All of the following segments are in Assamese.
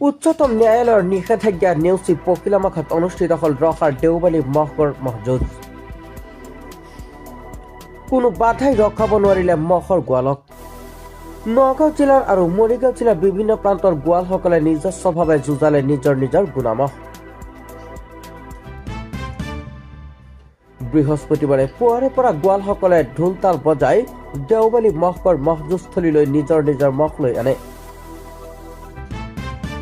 উচ্চতম ন্যায়ালয়ৰ নিষেধাজ্ঞা নেওচি পখিলামাখাত অনুষ্ঠিত হ'ল ৰখাৰ দেওবালী মহৰ মহযুঁজ। কোনো বাধাই ৰখাব নোৱাৰিলে মহৰ গোৱালক। নগাঁও জিলাৰ আৰু মৰিগাঁও জিলাৰ বিভিন্ন প্ৰান্তৰ গোৱালসকলে নিজস্বভাৱে যুঁজালে নিজৰ নিজৰ গুণামহ। বৃহস্পতিবাৰে পুৱাৰে পৰা গোৱালসকলে ঢোলতাল বজাই দেওবালী মহৰ মহযুঁজস্থলীলৈ নিজৰ নিজৰ মহ লৈ আনে।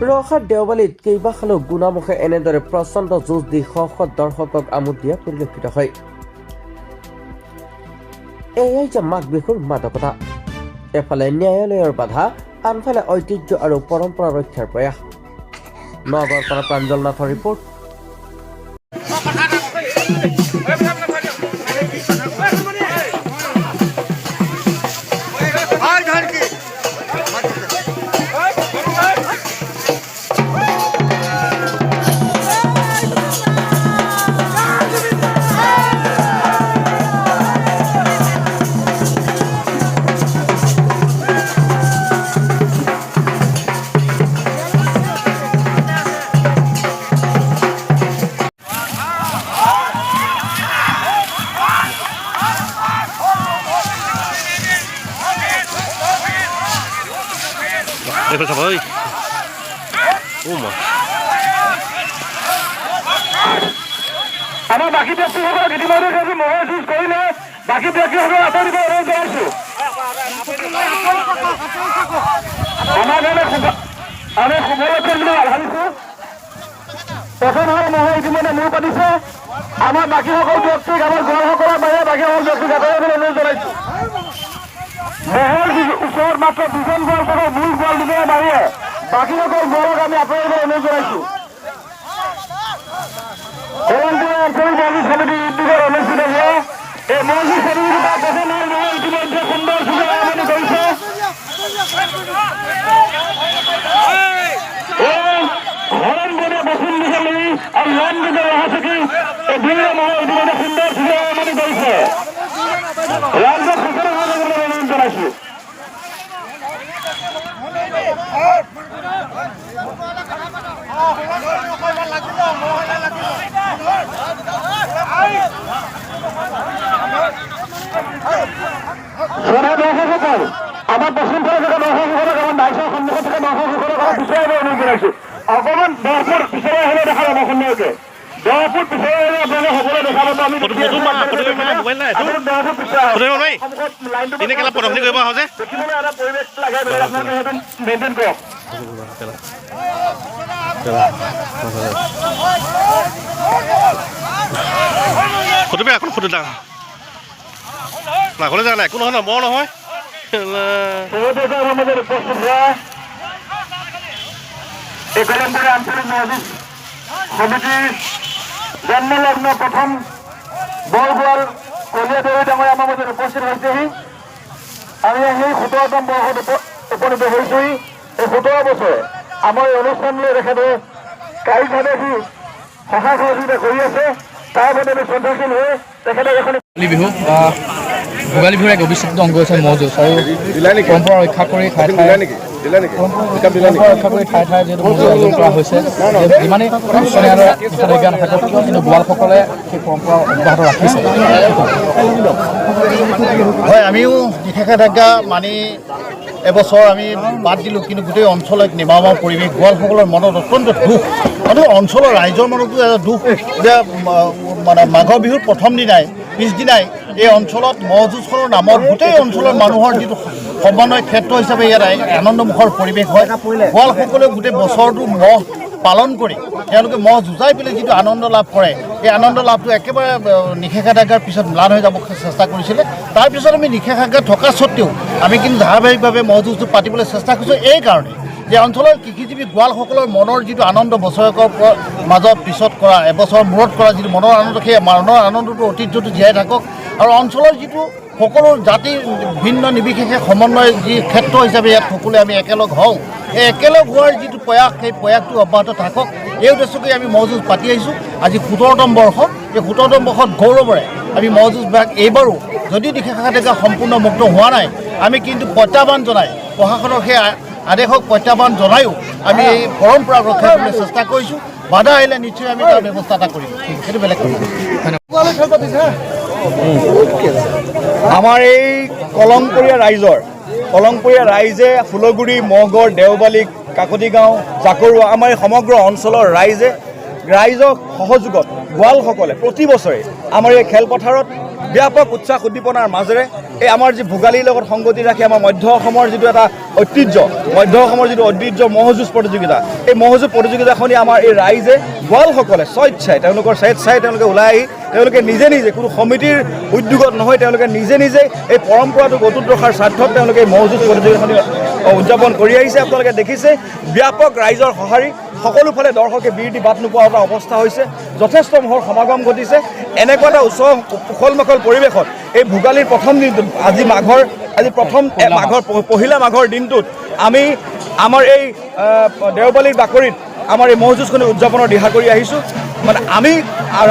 ৰখাৰ দেওবালীত কেইবাখালো গুণামুখে এনেদৰে প্ৰচণ্ড যুঁজ দি শ শ দৰ্শকক আমোদ দিয়া পৰিলক্ষিত হয়। এয়াই যে মাঘ বিহুৰ মাদকতা। এফালে ন্যায়ালয়ৰ বাধা, আনফালে ঐতিহ্য আৰু পৰম্পৰা ৰক্ষাৰ প্ৰয়াস। নগৰৰ পৰা প্ৰাঞ্জল নাথৰ report. Đây phải ơi. Mà. আমাৰ বাকি ব্যক্তিসকল ইতিমধ্যে যদি মহযুঁজ কৰিলে বাকি ব্যক্তিসকল আঁতৰিব অনুৰোধ জনাইছো। আমি শুভলক্ষণ বুলি ভাবিছো। প্ৰথম হ'ল মহে ইতিমধ্যে মূৰ পাতিছে। আমাৰ বাকীসকল ব্যক্তিক আমাৰ গোৱালসকলৰ বাহিৰে বাকীসকল ব্যক্তিক আঁতৰিবলৈ অনুৰোধ জনাইছো। মহৰ ওচৰত মাত্ৰ দুজন গোৱাল থকা মূল গোৱাল দুজনৰ বাহিৰে বাকীসকল গোৱালক আমি আঁতৰিবলৈ অনুৰোধ জনাইছো। অঞ্চল মহযুঁজ সমিতি উদ্যোগত অনুষ্ঠিত হোৱা এই মহযুঁজ প্ৰতিযোগিতা বচনৰ মহে ইতিমধ্যে সুন্দৰ সুযোগ আৰম্ভ কৰিছে। হৰণ বনে বসুন বিচাৰি আৰু লাইন বিজয় অহা থাকি এই দুয়োৰে মহে ইতিমধ্যে সুন্দৰ সুযোগ আৰম্ভ কৰিছে। ৰাইজক সচেতন হৈ থাকিবলৈ অনুৰোধ জনাইছো। দৰ্শকসকল আমাৰ পশ্চিম ফালে থকা দৰ্শকসকলক আমাৰ নাইচৰ সন্মুখত থকা দৰ্শকসকলক আমাৰ পিছুৱাই আহিব অনুৰোধ জনাইছো। অকণমান 10 ফুট পিছুৱাই আহিলে দেখা পাব সুন্দৰকৈ। 10 ফুট পিছুৱাই আহিলে আপোনালোকে সকলোৱে দেখা পাব। আমি 10 ফুট পিছুৱাই ini kalau potong ini apa aja? দেখিবলৈ এটা পৰিৱেশ লাগে আপোনালোকে সেইটো মেইনটেইন কৰক। Foto be aku foto dah. Nah, kalau jangan aku noh mau noh. আমাদের উপস্থিত হওয়া এই কলমপুরে আঞ্চলিক মহযুঁজ সমিতির জন্মলগ্ন প্রথম বৰগোৱাল কলিয়া দেৱী ডাঙৰীয়া আমাৰ মাজত উপস্থিত হৈছেহি। আমি সেই 17তম বৰ্ষত উপনীত হৈছোহি। এই 17 বছৰে আমাৰ এই অনুষ্ঠানলৈ তেখেতে কায়িকভাৱে সি সহায় সহযোগিতা কৰি আছে। তাৰ বাবে আমি শ্ৰদ্ধাশীল হৈ তেখেতক এখন বিহু ভোগালী বিহুৰ এক অবিচ্ছেদ্য অংগ হৈছে মহযুঁজ আৰু পৰম্পৰা ৰক্ষা কৰি ঠাই ঠাই যিহেতু মহযুঁজ আয়োজন কৰা হৈছে। যিমানেই ন্যায়ালয়ৰ নিষেধাজ্ঞা নাথাকক কিয় কিন্তু গোৱালসকলে সেই পৰম্পৰা অব্যাহত ৰাখিছে। হয়, আমিও নিষেধাজ্ঞা মানি এবছৰ আমি বাদ দিলোঁ, কিন্তু গোটেই অঞ্চলত এক নিমামা পৰিৱেশ। গোৱালসকলৰ মনত অত্যন্ত দুখ, মানে অঞ্চলৰ ৰাইজৰ মনতো এটা দুখ যে মানে মাঘৰ বিহুৰ প্ৰথম দিনাই পিছদিনাই এই অঞ্চলত মহযুঁজখনৰ নামত গোটেই অঞ্চলৰ মানুহৰ যিটো সমন্বয় ক্ষেত্ৰ হিচাপে ইয়াত আনন্দমুখৰ পৰিৱেশ হয়। গোৱালসকলে গোটেই বছৰটো মহ পালন কৰি তেওঁলোকে মহ যুঁজাই পেলাই যিটো আনন্দ লাভ কৰে, এই আনন্দ লাভটো একেবাৰে নিষেধাজ্ঞাৰ পিছত ম্লান হৈ যাব চেষ্টা কৰিছিলে। তাৰপিছত আমি নিষেধাজ্ঞা থকা স্বত্বেও আমি কিন্তু ধাৰাবাহিকভাৱে মহ যুঁজটো পাতিবলৈ চেষ্টা কৰিছোঁ এই কাৰণে যে অঞ্চলৰ কৃষিজীৱী গোৱালসকলৰ মনৰ যিটো আনন্দ বছৰেকৰ মাজত পিছত কৰা এবছৰৰ মূৰত কৰা যিটো মনৰ আনন্দ, সেই মনৰ আনন্দটো ঐতিহ্যটো জীয়াই থাকক আৰু অঞ্চলৰ যিটো সকলো জাতি ভিন্ন নিৰ্বিশেষে সমন্বয় যি ক্ষেত্ৰ হিচাপে ইয়াত সকলোৱে আমি একেলগ হওঁ, এই একেলগ হোৱাৰ যিটো প্ৰয়াস, সেই প্ৰয়াসটো অব্যাহত থাকক এই উদ্দেশ্যকে আমি মহযুঁজ পাতি আহিছোঁ। আজি 17তম বৰ্ষ। এই 17তম বৰ্ষত গৌৰৱৰে আমি মহযুঁজভাগ এইবাৰো যদিও নিষেধাজ্ঞা সম্পূৰ্ণ মুক্ত হোৱা নাই, আমি কিন্তু প্ৰত্যাহ্বান জনাই প্ৰশাসনৰ সেই আদেশক প্ৰত্যাহ্বান জনায়ো আমি এই পৰম্পৰা ৰক্ষা কৰিবলৈ চেষ্টা কৰিছোঁ। বাধা আহিলে নিশ্চয় আমি তাৰ ব্যৱস্থা এটা কৰিম, সেইটো বেলেগ কথা। আমাৰ এই কলংপৰীয়া ৰাইজে ফুলগুৰি, মহগড়, দেওবালি, কাকতি গাঁও, জাকৰুৱা আমাৰ এই সমগ্ৰ অঞ্চলৰ ৰাইজৰ সহযোগত গোৱালসকলে প্ৰতি বছৰে আমাৰ এই খেলপথাৰত ব্যাপক উৎসাহ উদ্দীপনাৰ মাজেৰে এই আমাৰ যি ভোগালীৰ লগত সংগতি ৰাখি আমাৰ মধ্য অসমৰ যিটো এটা ঐতিহ্য, ম'হ যুঁজ প্ৰতিযোগিতা, এই ম'হ যুঁজ প্ৰতিযোগিতাখনি আমাৰ এই ৰাইজে গোৱালসকলে স্বেচ্ছাই তেওঁলোকৰ তেওঁলোকে ওলাই আহি তেওঁলোকে নিজে কোনো সমিতিৰ উদ্যোগত নহয়, তেওঁলোকে নিজে এই পৰম্পৰাটোক অটুট ৰখাৰ স্বাৰ্থত তেওঁলোকে ম'হ যুঁজ প্ৰতিযোগিতাখনি উদযাপন কৰি আহিছে। আপোনালোকে দেখিছে ব্যাপক ৰাইজৰ সঁহাৰি, সকলোফালে দৰ্শকে বীৰ দি বাট নোপোৱা এটা অৱস্থা হৈছে, যথেষ্ট মহৰ সমাগম ঘটিছে। এনেকুৱা এটা উখল মাখল পৰিৱেশত এই ভোগালীৰ প্ৰথম দিনটোত আজি পহিলা মাঘৰ দিনটোত আমি আমাৰ এই দেওবালিৰ বাকৰিত আমাৰ এই ম'হ যুঁজখনি উদযাপনৰ দিহা কৰি আহিছোঁ। মানে আমি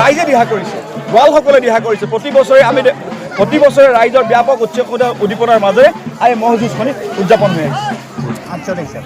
ৰাইজে দিহা কৰিছে, গোৱালসকলে দিহা কৰিছে। প্ৰতি বছৰে ৰাইজৰ ব্যাপক উৎসাহ উদ্দীপনাৰ মাজেৰে এই ম'হ যুঁজখনি উদযাপন হৈ আহিছে।